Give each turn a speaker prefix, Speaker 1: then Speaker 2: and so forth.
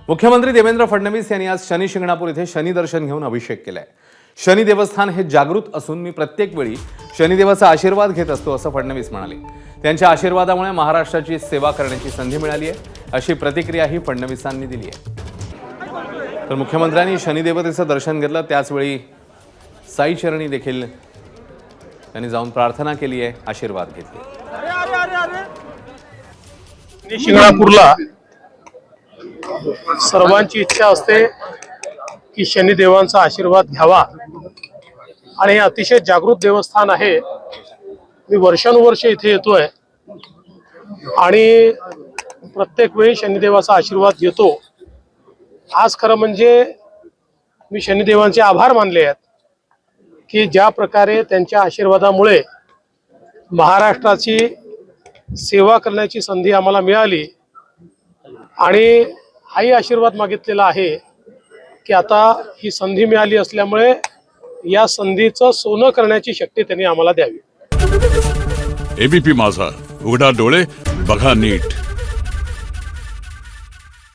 Speaker 1: मुख्यमंत्री देवेंद्र फडणवीस यांनी आज शनी शिंगणापूर येथे शनी दर्शन घेऊन अभिषेक केलाय। शनी देवस्थान हे जागृत असून मी प्रत्येक वेळी शनिदेवाचा आशीर्वाद घेत असतो असं फडणवीस म्हणाले। त्यांच्या आशीर्वादामुळे महाराष्ट्राची सेवा करण्याची संधी मिळाली आहे अशी प्रतिक्रियाही फडणवीसांनी दिली आहे। तर मुख्यमंत्र्यांनी शनिदेवतेचं दर्शन घेतलं, त्याचवेळी साई चरणी देखील त्यांनी जाऊन प्रार्थना केली आहे, आशीर्वाद घेतले।
Speaker 2: शिंगणापूरला सर्वांची इच्छा असते की शनिदेवांचा आशीर्वाद घ्यावा आणि हे अतिशय जागृत देवस्थान आहे। मी वर्षानुवर्षे इथे येतोय आणि प्रत्येक वेळी शनिदेवाचा आशीर्वाद घेतो। आज खरं म्हणजे मी शनिदेवांचे आभार मानले आहेत की ज्या प्रकारे त्यांच्या आशीर्वादामुळे महाराष्ट्राची सेवा करण्याची संधी आम्हाला मिळाली आणि हाही आशीर्वाद मागितलेला आहे की आता ही संधी मिळाली असल्यामुळे या संधीचं सोनं करण्याची शक्ती त्यांनी आम्हाला द्यावी।
Speaker 3: एबीपी माझा, उघडा डोळे बघा नीट।